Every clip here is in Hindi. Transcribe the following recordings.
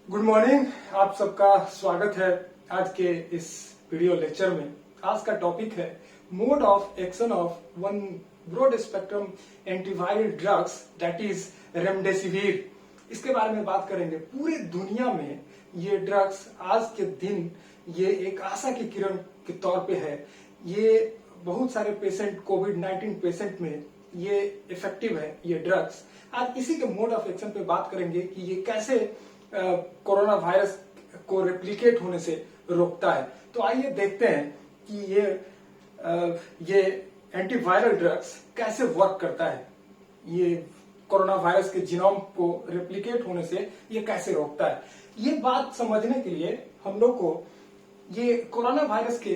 Good morning. आप सबका स्वागत है आज के इस वीडियो लेक्चर में। आज का टॉपिक है mode of action of one broad spectrum antiviral drugs that is remdesivir. इसके बारे में बात करेंगे। पूरी दुनिया में ये ड्रग्स आज के दिन ये एक आशा की किरण के तौर पे है। ये बहुत सारे पेशेंट कोविड-19 पेशेंट में ये इफेक्टिव है ये ड्रग्स। आज इसी के मोड ऑफ एक्शन पे बात करेंगे कि ये कैसे कोरोना वायरस को रेप्लिकेट होने से रोकता है। तो आइए देखते हैं कि ये एंटीवायरल ड्रग्स कैसे वर्क करता है। ये कोरोना वायरस के जीनोम को रेप्लिकेट होने से ये कैसे रोकता है। ये बात समझने के लिए हम लोग को ये कोरोना वायरस के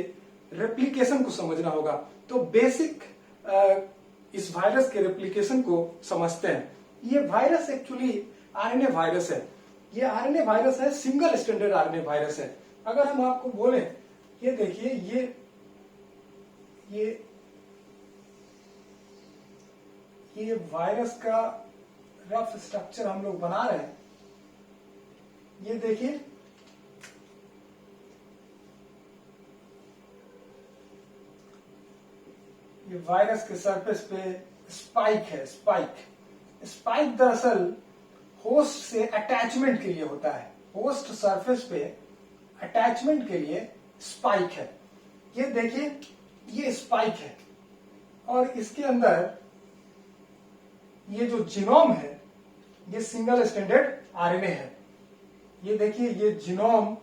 रेप्लिकेशन को समझना होगा। तो बेसिक इस वायरस के रेप्लिकेशन को समझते हैं। ये वायरस एक्चुअली आरएनए वायरस है। ये आरएनए वायरस है, सिंगल स्टैंडर्ड आरएनए वायरस है। अगर हम आपको बोले ये देखिए ये वायरस का रफ स्ट्रक्चर हम लोग बना रहे हैं। ये देखिए ये वायरस के सरफेस पे स्पाइक है। स्पाइक दरअसल होस्ट से अटैचमेंट के लिए होता है। होस्ट सरफेस पे अटैचमेंट के लिए स्पाइक है। ये देखिए ये स्पाइक है और इसके अंदर ये जो जीनोम है ये सिंगल स्टैंडर्ड आरएनए है। ये देखिए ये genome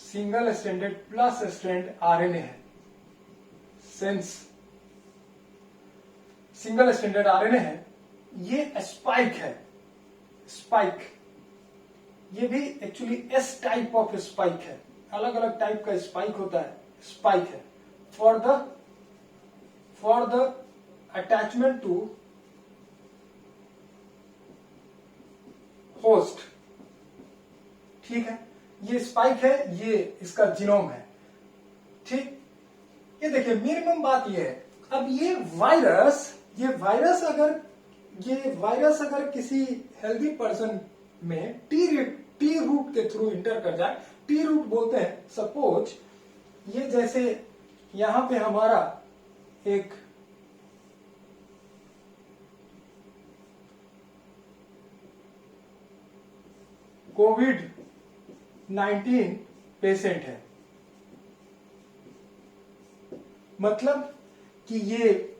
single standard plus strand RNA है। सेंस सिंगल स्टैंडर्ड आरएनए है। ये स्पाइक है। स्पाइक ये भी actually S type of spike है। अलग अलग टाइप का स्पाइक होता है। स्पाइक है for the attachment to host. ठीक है, ये स्पाइक है, ये इसका जीनोम है। ठीक, ये देखिए मिनिमम बात ये है। अब ये वायरस अगर किसी हेल्दी पर्सन में टी रूट के थ्रू इंटर कर जाए। टी रूट बोलते हैं सपोज ये जैसे यहां पे हमारा एक कोविड-19 पेशेंट है। मतलब कि ये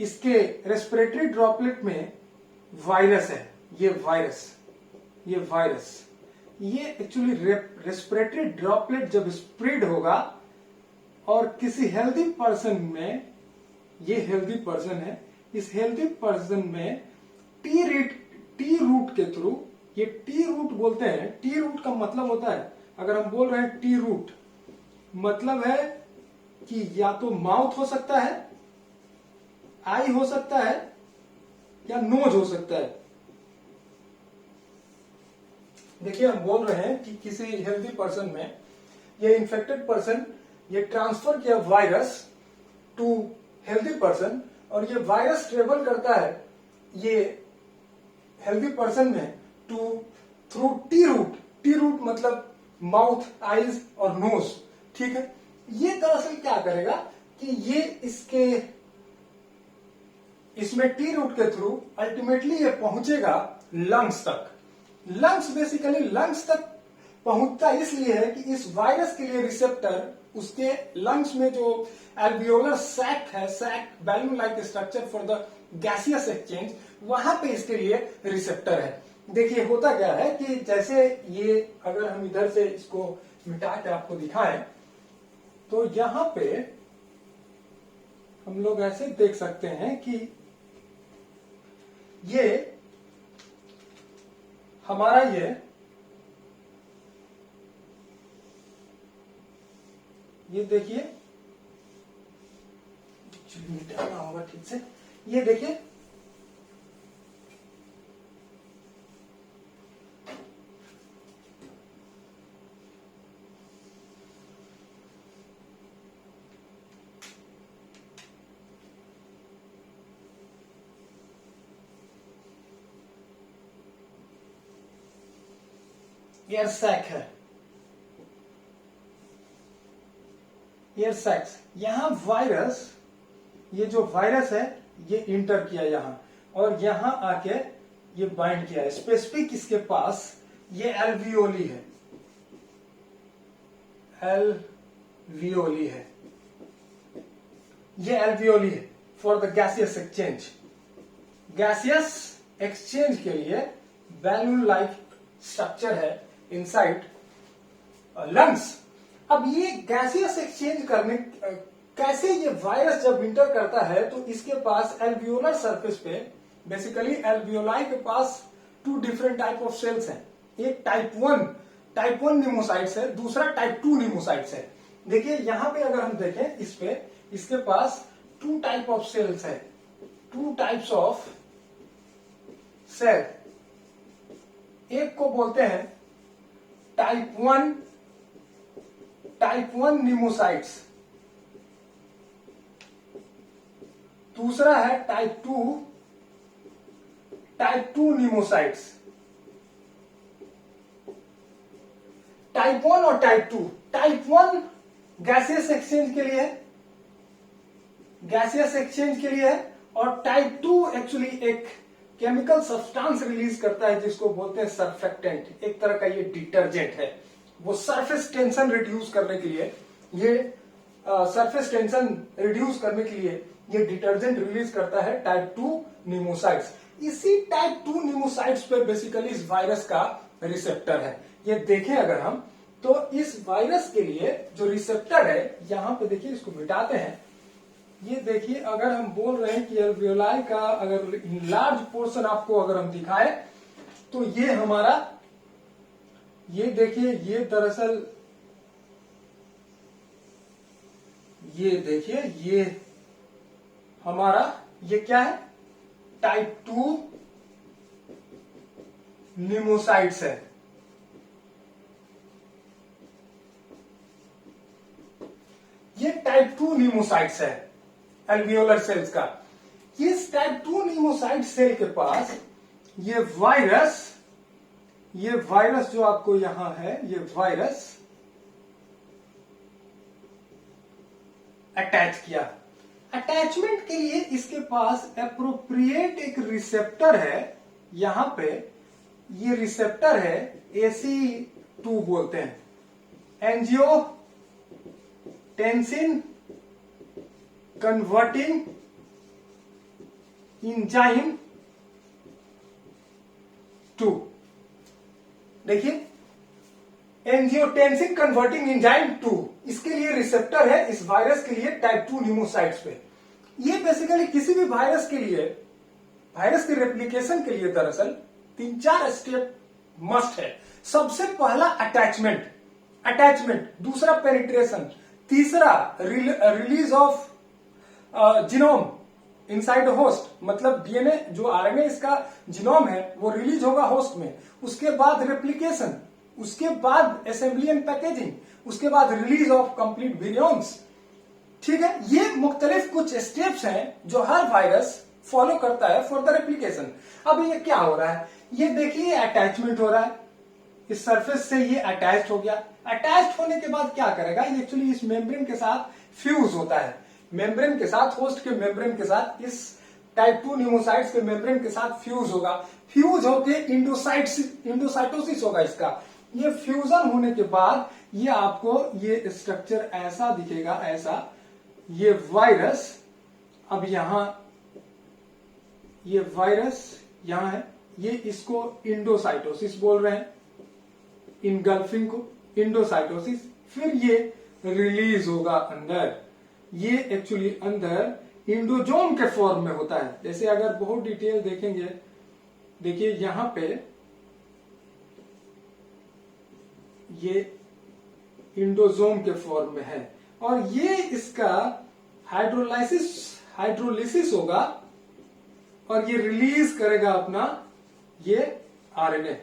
इसके रेस्पिरेटरी ड्रॉपलेट में वायरस है। ये एक्चुअली रेस्पिरेटरी ड्रॉपलेट जब स्प्रेड होगा और किसी हेल्दी पर्सन में, ये हेल्दी पर्सन है, इस हेल्दी पर्सन में टी रूट के थ्रू, ये टी रूट बोलते हैं। टी रूट का मतलब होता है, अगर हम बोल रहे हैं टी रूट मतलब है कि या तो माउथ हो सकता है, आई हो सकता है या नोज हो सकता है। देखिए हम बोल रहे हैं कि किसी हेल्दी पर्सन में ये इन्फेक्टेड पर्सन ये ट्रांसफर किया वायरस टू हेल्दी पर्सन और ये वायरस ट्रेवल करता है ये हेल्दी पर्सन में थ्रू टी रूट मतलब माउथ, आईज और नोज। ठीक है, ये दरअसल क्या करेगा कि ये इसमें टी रूट के थ्रू अल्टीमेटली ये पहुंचेगा लंग्स तक। बेसिकली लंग्स तक पहुंचता इसलिए है कि इस वायरस के लिए रिसेप्टर उसके लंग्स में जो एल्वियोलर सैक है, balloon like structure for the gaseous exchange, वहां पे इसके लिए रिसेप्टर है। देखिए होता क्या है कि जैसे ये अगर हम इधर से इसको मिटा के आपको दिखाएं तो यहां पे हम लोग ऐसे देख सकते हैं कि ये हमारा ये देखिए मिटाना होगा ठीक से। ये देखिए एयर सैक है, एयर सैक्स। यहां वायरस, ये जो वायरस है ये इंटर किया यहां और यहां आके ये बाइंड किया है। स्पेसिफिक इसके पास ये एल्वियोली है, एल्वियोली है, ये एल्वियोली है for the gaseous exchange. Gaseous exchange के लिए बैलून लाइक स्ट्रक्चर है इनसाइड लंग्स। अब ये गैसियस एक्सचेंज करने कैसे, ये वायरस जब इंटर करता है तो इसके पास एल्वियोलर सरफेस पे, बेसिकली एल्वियोलाई के पास 2 डिफरेंट टाइप ऑफ सेल्स हैं। एक टाइप 1 निमोसाइट्स है, दूसरा टाइप 2 निमोसाइट्स है। देखिए यहां पे अगर हम देखें इस पे, इसके पास 2 टाइप ऑफ सेल्स है, 2 टाइप्स ऑफ सेल। एक को बोलते हैं टाइप 1 निमोसाइट्स, दूसरा है टाइप 2 निमोसाइट्स। टाइप 1 और टाइप 2। टाइप 1 गैसियस एक्सचेंज के लिए है, गैसियस एक्सचेंज के लिए है, और टाइप 2 एक्चुअली एक केमिकल सब्सटेंस रिलीज करता है जिसको बोलते हैं सर्फेक्टेंट। एक तरह का ये डिटर्जेंट है, वो सरफेस टेंशन रिड्यूस करने के लिए, ये सरफेस टेंशन रिड्यूस करने के लिए ये डिटर्जेंट रिलीज करता है टाइप 2 निमोसाइट्स। इसी टाइप 2 निमोसाइट्स पे बेसिकली इस वायरस का रिसेप्टर है। ये देखें अगर हम, तो इस वायरस के लिए जो रिसेप्टर है, यहां पे देखिए, इसको मिटाते हैं। ये देखिए, अगर हम बोल रहे हैं कि एल्वियोलाई का अगर लार्ज पोर्शन आपको अगर हम दिखाए तो ये हमारा, ये देखिए, ये दरअसल, ये देखिए, ये हमारा, ये क्या है, टाइप 2 निमोसाइट्स है। ये टाइप 2 निमोसाइट्स है एल्वियोलर सेल्स का। इस टाइप 2 निमोसाइट सेल के पास ये वायरस जो आपको यहां है, ये वायरस अटैच किया। अटैचमेंट के लिए इसके पास एप्रोप्रिएट एक रिसेप्टर है। यहां पे ये रिसेप्टर है, AC2 बोलते हैं, एंजियोटेंसिन कन्वर्टिंग इंजाइम 2। देखिए, एंजियोटेंसिन कन्वर्टिंग एंजाइम 2, इसके लिए रिसेप्टर है इस वायरस के लिए टाइप 2 निमोसाइट्स पे। ये बेसिकली किसी भी वायरस के लिए, वायरस के रेप्लिकेशन के लिए दरअसल 3-4 स्टेप मस्ट है। सबसे पहला अटैचमेंट, दूसरा पेनिट्रेशन, तीसरा release of genome inside host, मतलब डीएनए जो आरएनए इसका जीनोम है वो रिलीज होगा होस्ट में। उसके बाद रेप्लिकेशन, उसके बाद असेंबली एंड पैकेजिंग, उसके बाद रिलीज ऑफ कंप्लीट विरियॉन्स। ठीक है, ये मुख्तलिफ कुछ स्टेप्स हैं जो हर वायरस फॉलो करता है फॉर द रेप्लिकेशन। अब ये क्या हो रहा है, ये देखिए अटैचमेंट हो रहा है, इस सरफेस से ये अटैच्ड हो गया। अटैच्ड होने के बाद क्या करेगा, ये एक्चुअली इस मेम्ब्रेन के साथ फ्यूज होता है, मेम्ब्रेन के साथ, होस्ट के मेम्ब्रेन के साथ, इस टाइप 2 निमोसाइट्स के मेम्ब्रेन के साथ फ्यूज होगा। फ्यूज होके इंडोसाइटोसिस होगा इसका। ये फ्यूजन होने के बाद ये आपको ये स्ट्रक्चर ऐसा दिखेगा, ऐसा। ये वायरस, अब यहां ये वायरस यहां है, ये इसको इंडोसाइटोसिस बोल रहे हैं, इनगल्फिंग को इंडोसाइटोसिस। फिर ये रिलीज होगा अंदर, ये एक्चुअली अंदर इंडोजोम के फॉर्म में होता है। जैसे अगर बहुत डिटेल देखेंगे, देखिए यहां पे ये इंडोजोम के फॉर्म में है, और ये इसका हाइड्रोलिसिस होगा और ये रिलीज करेगा अपना ये आरएनए।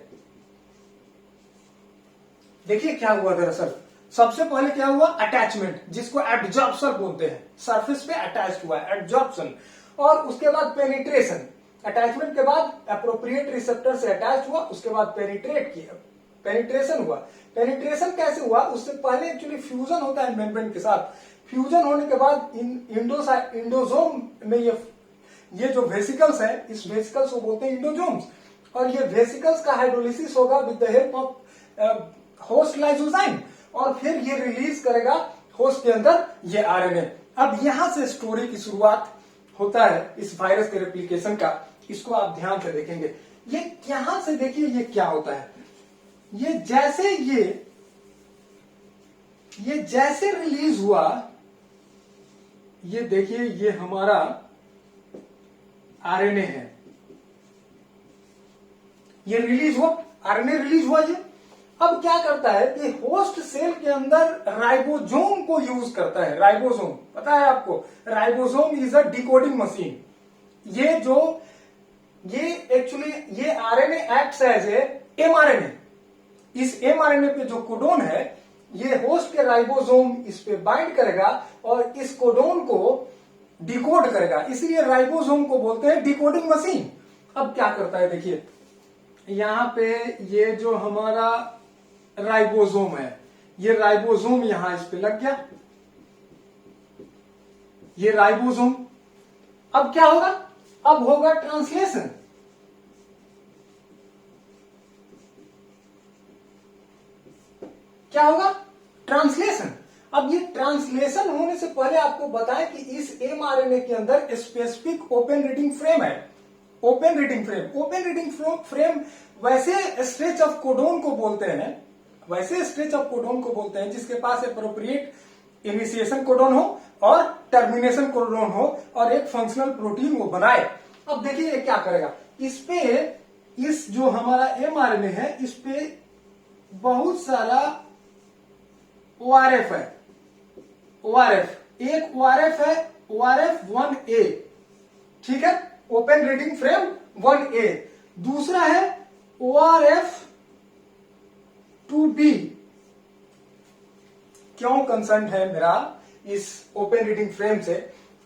देखिए क्या हुआ दरअसल, सबसे पहले क्या हुआ, अटैचमेंट, जिसको एडजॉर्प्शन बोलते हैं, सरफेस पे अटैच्ड हुआ है, एडजॉर्प्शन। और उसके बाद पेनिट्रेशन, अटैचमेंट के बाद एप्रोप्रिएट रिसेप्टर से अटैच हुआ, उसके बाद पेनिट्रेट किया, पेनिट्रेशन हुआ। पेनिट्रेशन कैसे हुआ? उससे पहले एक्चुअली फ्यूजन होता है मेम्ब्रेन के साथ। फ्यूजन होने के बाद इंडोसोम में ये जो वेसिकल्स है, इस वेसिकल्स को बोलते हैं इंडोजोम्स, और ये वेसिकल्स का हाइड्रोलिसिस होगा with the help of host lysozyme, और फिर ये रिलीज करेगा होस्ट के अंदर ये आरएनए। अब यहां से स्टोरी की शुरुआत होता है इस वायरस के रेप्लिकेशन का। इसको आप ध्यान से देखेंगे, ये यहां से देखिए ये क्या होता है। ये जैसे रिलीज हुआ, ये देखिए ये हमारा आरएनए है, ये रिलीज हुआ, आरएनए रिलीज हुआ। ये अब क्या करता है कि होस्ट सेल के अंदर राइबोसोम को यूज करता है। राइबोसोम पता है आपको, ribosome is a decoding machine. ये एक्चुअली ये RNA acts as a mRNA. इस एमआरएनए पे जो कोडोन है, ये होस्ट के राइबोसोम इस पे बाइंड करेगा और इस कोडोन को डिकोड करेगा, इसलिए राइबोसोम को बोलते हैं डिकोडिंग मशीन। अब क्या करता है देखिए, यहां पे ये जो हमारा राइबोसोम है, ये राइबोसोम यहां इस पे लग गया, ये राइबोसोम। अब क्या होगा? अब होगा ट्रांसलेशन। क्या होगा? ट्रांसलेशन। अब ये ट्रांसलेशन होने से पहले आपको बताएं कि इस एमआरएनए के अंदर स्पेसिफिक ओपन रीडिंग फ्रेम है। ओपन रीडिंग फ्रेम वैसे स्ट्रेच ऑफ कोडोन को बोलते हैं, जिसके पास अप्रोप्रिएट इनिशिएशन कोडोन हो और टर्मिनेशन कोडोन हो और एक फंक्शनल प्रोटीन वो बनाए। अब देखिए ये क्या करेगा, इस पे इस जो हमारा एमआरएनए है, इस पे बहुत सारा ओआरएफ है। एक ओआरएफ है, ORF 1A, ठीक है, ओपन रीडिंग फ्रेम 1A। दूसरा है ORF 2B। क्यों कंसर्न है मेरा इस ओपन रीडिंग फ्रेम से?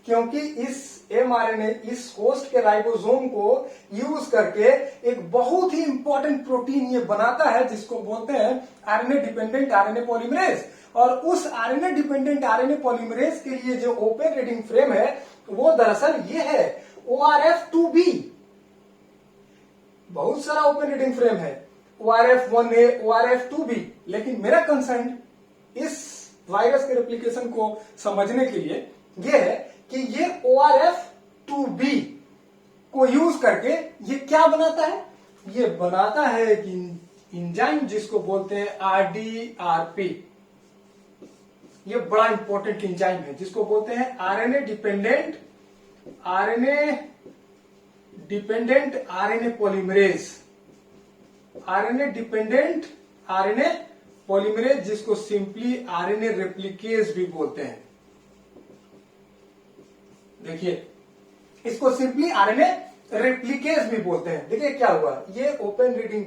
क्योंकि इस एमआरएनए इस होस्ट के राइबोसोम को यूज करके एक बहुत ही इंपॉर्टेंट प्रोटीन ये बनाता है, जिसको बोलते हैं आरएनए डिपेंडेंट आरएनए पॉलीमरेज। और उस आरएनए डिपेंडेंट आरएनए पॉलीमरेज के लिए जो ओपन रीडिंग फ्रेम है, वो दरअसल ये है ORF 2B। बहुत सारा ओपन रीडिंग फ्रेम है, ORF 1A, ORF 2B, लेकिन मेरा कंसर्न इस वायरस के रेप्लिकेशन को समझने के लिए यह है कि ये ORF 2B को यूज करके ये क्या बनाता है? ये बनाता है कि इंजाइम जिसको बोलते हैं RDRP। ये बड़ा इंपॉर्टेंट इंजाइम है, जिसको बोलते हैं RNA dependent RNA polymerase. RNA dependent RNA polymerase, जिसको सिंपली आरएनए रेप्लिकेज भी बोलते हैं। देखिए, इसको सिंपली आरएनए रेप्लिकेज भी बोलते हैं। देखिए क्या हुआ, ये ओपन रीडिंग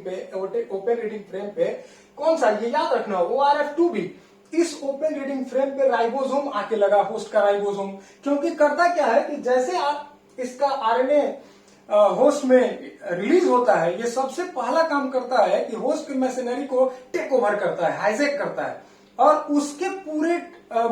फ्रेम पे कौन सा, ये याद रखना, ORF 2B। इस ओपन रीडिंग फ्रेम पे राइबोसोम आके लगा, होस्ट का राइबोसोम। क्योंकि करता क्या है कि जैसे आप इसका आरएनए होस्ट में रिलीज होता है, ये सबसे पहला काम करता है कि होस्ट की मशीनरी को टेक ओवर करता है, हाईजैक करता है, और उसके पूरे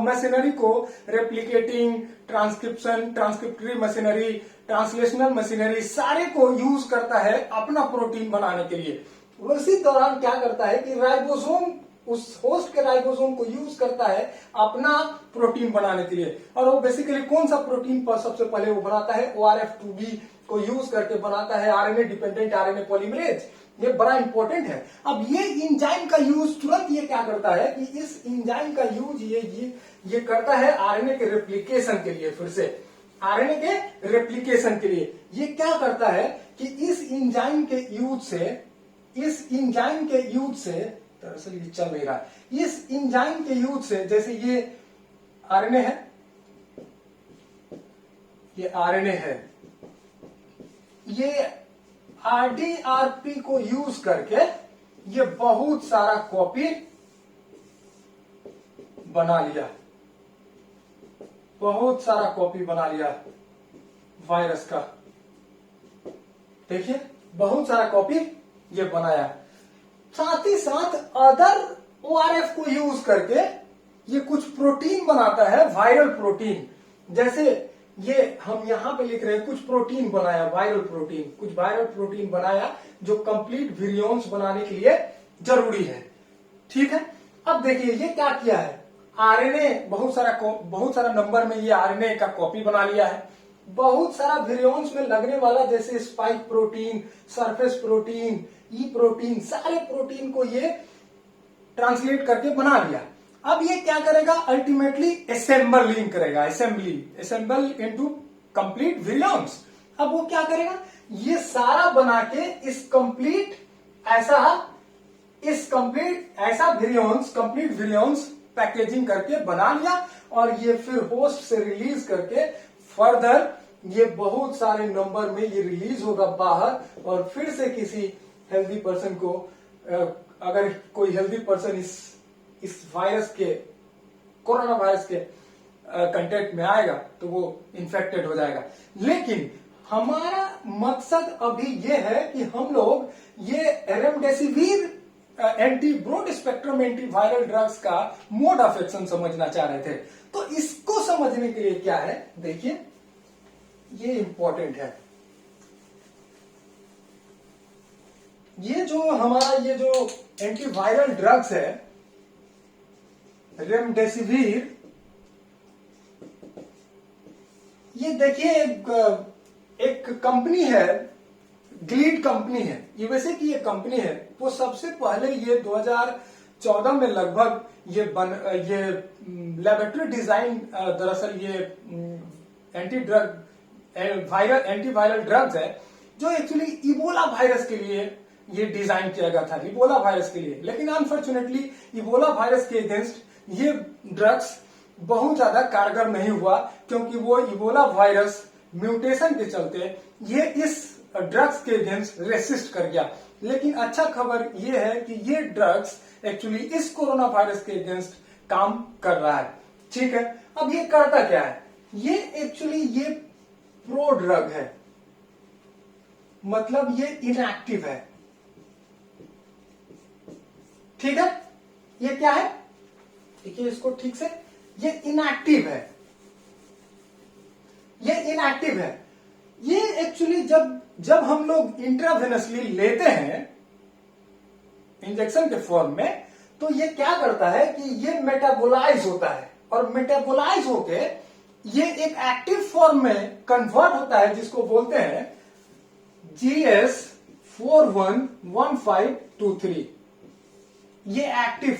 मशीनरी को रेप्लिकेटिंग, ट्रांसक्रिप्टरी मशीनरी, ट्रांसलेशनल मशीनरी, सारे को यूज करता है अपना प्रोटीन बनाने के लिए। उसी दौरान क्या करता है कि राइबोसोम उस होस्ट के राइबोसोम को यूज करता है अपना प्रोटीन बनाने के लिए। और वो बेसिकली कौन सा प्रोटीन पर सबसे पहले वो बनाता है? ORF 2B को यूज करके बनाता है आरएनए डिपेंडेंट आरएनए पॉलीमरेज। ये बड़ा इंपॉर्टेंट है। अब ये इंजाइम का यूज तुरंत ये क्या करता है कि इस इंजाइम का यूज ये करता है आरएनए के रेप्लिकेशन के लिए। फिर से आरएनए के रेप्लिकेशन के लिए ये क्या करता है कि इस इंजाइम के यूज से दरअसल ये चल नहीं रहा, इस इंजाइम के यूज से, जैसे ये आरएनए है, ये RDRP को यूज करके ये बहुत सारा कॉपी बना लिया वायरस का। देखिए बहुत सारा कॉपी ये बनाया। साथ ही साथ अदर ORF को यूज करके ये कुछ प्रोटीन बनाता है, वायरल प्रोटीन। जैसे ये हम यहां पे लिख रहे हैं कुछ प्रोटीन बनाया, वायरल प्रोटीन, कुछ वायरल प्रोटीन बनाया जो कंप्लीट विरियोन्स बनाने के लिए जरूरी है। ठीक है, अब देखिए ये क्या किया है, आरएनए बहुत सारा नंबर में ये आरएनए का कॉपी बना लिया है। बहुत सारा विरियोन्स में लगने वाला जैसे स्पाइक प्रोटीन, सरफेस प्रोटीन, ई प्रोटीन, सारे प्रोटीन को ये ट्रांसलेट करके बना लिया। अब ये क्या करेगा, अल्टीमेटली असेंबलिंग करेगा, असेंबल इनटू कंप्लीट विरियोन्स। अब वो क्या करेगा, ये सारा बना के इस कंप्लीट कंप्लीट विरियोन्स पैकेजिंग करके बना लिया और ये फिर होस्ट से रिलीज करके फर्दर ये बहुत सारे नंबर में ये रिलीज होगा बाहर और फिर से किसी हेल्दी पर्सन को, अगर कोई हेल्दी पर्सन इस वायरस के, कोरोना वायरस के कांटेक्ट में आएगा तो वो इन्फेक्टेड हो जाएगा। लेकिन हमारा मकसद अभी ये है कि हम लोग ये remdesivir broad spectrum antiviral drugs का मोड ऑफ एक्शन समझना चाह रहे थे। तो इसको समझने के लिए क्या है, देखिए ये इंपॉर्टेंट है। ये जो एंटीवायरल ड्रग्स है रेमडेसिविर, ये देखिए एक कंपनी है, ग्लीड कंपनी है, यूएसए की ये कंपनी है। वो सबसे पहले ये 2014 में लगभग ये लेबोरेटरी डिजाइन, दरअसल ये एंटीवायरल ड्रग्स है जो एक्चुअली इबोला वायरस के लिए ये डिजाइन किया गया था, इबोला वायरस के लिए। लेकिन अनफॉर्चुनेटली इबोला वायरस के अगेंस्ट ये ड्रग्स बहुत ज्यादा कारगर नहीं हुआ, क्योंकि वो इबोला वायरस म्यूटेशन के चलते ये इस ड्रग्स के अगेंस्ट रेसिस्ट कर गया। लेकिन अच्छा खबर ये है कि ये ड्रग्स एक्चुअली इस कोरोना वायरस के अगेंस्ट काम कर रहा है। ठीक है, अब ये करता क्या है, ये एक्चुअली ये प्रो ड्रग है, मतलब ये इनएक्टिव है। ठीक है, ये क्या है, देखिए इसको ठीक से, ये इनएक्टिव है, ये एक्चुअली जब हम लोग इंट्रावेनसली लेते हैं इंजेक्शन के फॉर्म में, तो ये क्या करता है कि ये मेटाबोलाइज होता है और मेटाबोलाइज होके ये एक एक्टिव फॉर्म में कन्वर्ट होता है, जिसको बोलते हैं GS411523। ये एक्टिव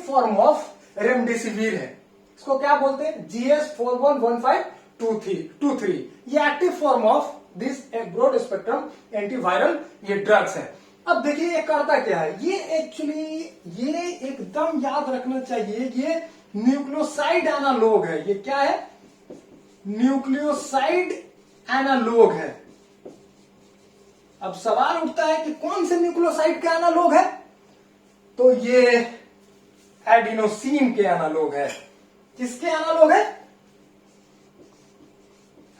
फॉर्म ऑफ रेमडेसिविर है। इसको क्या बोलते हैं, GS411523। ये active form of this broad spectrum antiviral ये ड्रग्स है। अब देखिए ये करता क्या है, ये एक्चुअली ये एकदम याद रखना चाहिए, ये न्यूक्लियोसाइड एनालॉग है। ये क्या है, न्यूक्लियोसाइड एनालॉग है। अब सवाल उठता है कि कौन से न्यूक्लियोसाइड के एनालॉग है, तो ये एडिनोसिन के एनालॉग है। किसके एनालॉग है,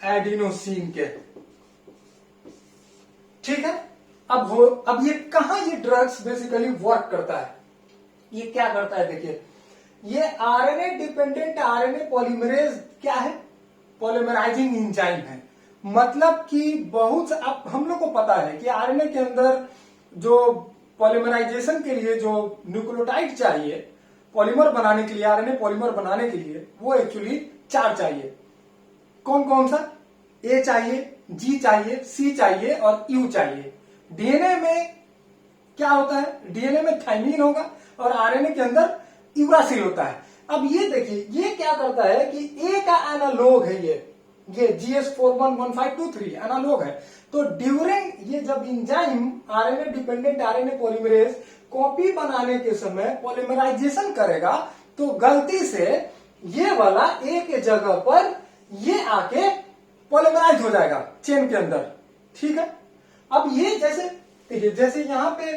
एडिनोसिन के। ठीक है, अब ये कहां ये ड्रग्स बेसिकली वर्क करता है, ये क्या करता है, देखिए ये आरएनए डिपेंडेंट आरएनए पॉलीमरेज क्या है, पॉलीमराइजिंग एंजाइम है। मतलब कि बहुत अब हम लोग को पता है कि आरएनए के अंदर जो पॉलीमराइजेशन के लिए जो न्यूक्लियोटाइड चाहिए पॉलीमर बनाने के लिए, आरएनए पॉलीमर बनाने के लिए, वो एक्चुअली 4 चाहिए। कौन कौन सा, ए चाहिए, जी चाहिए, सी चाहिए और यू चाहिए। डीएनए में क्या होता है, डीएनए में थाइमिन होगा और आरएनए के अंदर यूरासिल होता है। अब ये देखिए ये क्या करता है कि ए का एनालॉग है, ये GS411523 एनालॉग है। तो ड्यूरिंग ये जब enzyme RNA dependent RNA polymerase copy बनाने के समय पॉलीमराइजेशन करेगा, तो गलती से ये वाला ए के जगह पर ये आके पॉलीमराइज हो जाएगा चेन के अंदर। ठीक है, अब ये जैसे यहां पे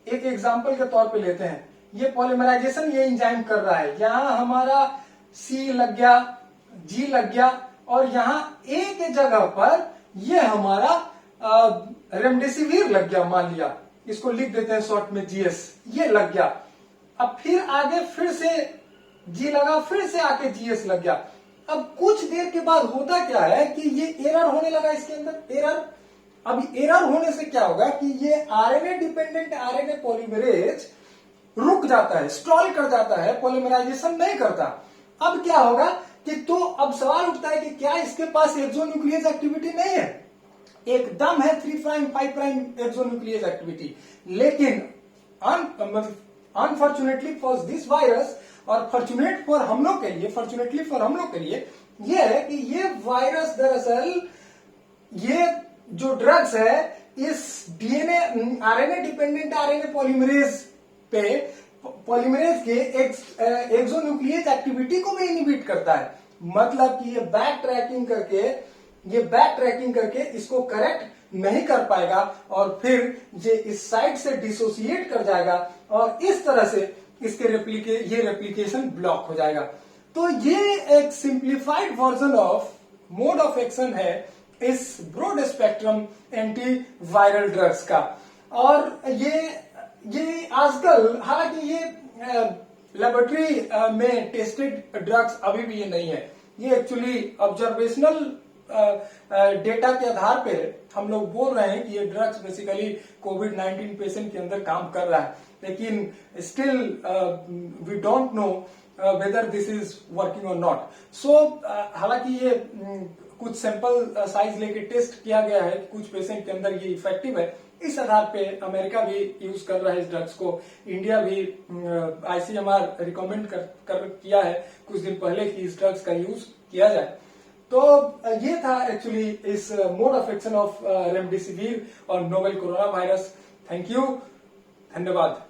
एक एग्जांपल के तौर पे लेते हैं, ये पॉलीमराइजेशन ये एंजाइम कर रहा है, यहां हमारा सी लग गया, जी लग गया और यहां ए के जगह पर ये हमारा रेमडेसिविर लग गया, मान लिया इसको लिख देते हैं शॉर्ट में जीएस, ये लग गया। अब फिर आगे फिर से जी लगा, फिर से आके जीएस लग गया। अब कुछ देर के बाद होता क्या है कि ये एरर होने लगा इसके अंदर, एरर। अब एरर होने से क्या होगा कि ये आरएनए डिपेंडेंट आरएनए पॉलीमरेज रुक जाता है, स्टॉल कर जाता है, पॉलीमराइजेशन नहीं करता। अब क्या होगा कि तो अब सवाल उठता है कि क्या इसके पास एक्सोन्यूक्लियस एक्टिविटी नहीं है? एकदम है 3 प्राइम 5 प्राइम एक्सोन्यूक्लियस एक्टिविटी, लेकिन अनफॉर्चुनेटली फॉर दिस वायरस और फॉर्चुनेटली फॉर हम लोग के लिए ये है कि ये वायरस दरअसल ये जो ड्रग्स है इस DNA RNA dependent RNA polymerase पे पॉलीमरेज के एक्सोन्यूक्लियस एक्टिविटी को भी इनहिबिट करता है। मतलब कि ये बैक ट्रैकिंग करके इसको करेक्ट नहीं कर पाएगा और फिर ये इस साइट से डिसोसिएट कर जाएगा और इस तरह से इसके रेप्लिकेशन ब्लॉक हो जाएगा। तो ये एक simplified version of mode of action है इस broad spectrum anti viral drugs का। और ये आजकल हालांकि ये लेबोरेटरी में टेस्टेड ड्रग्स अभी भी ये नहीं है, ये एक्चुअली ऑब्जर्वेशनल डेटा के आधार पे हम लोग बोल रहे हैं कि ये ड्रग्स बेसिकली कोविड-19 पेशेंट के अंदर काम कर रहा है, लेकिन still we don't know whether this is working और नॉट। सो हालांकि ये कुछ सैंपल साइज लेके टेस्ट किया गया है, कुछ पेशेंट के अंदर ये इफेक्टिव है। इस आधार पे अमेरिका भी यूज कर रहा है इस ड्रग्स को, इंडिया भी आईसीएमआर रिकमेंड किया है कुछ दिन पहले कि इस ड्रग्स का यूज किया जाए। तो ये था एक्चुअली इस mode of action of remdesivir और novel corona virus. Thank you, धन्यवाद।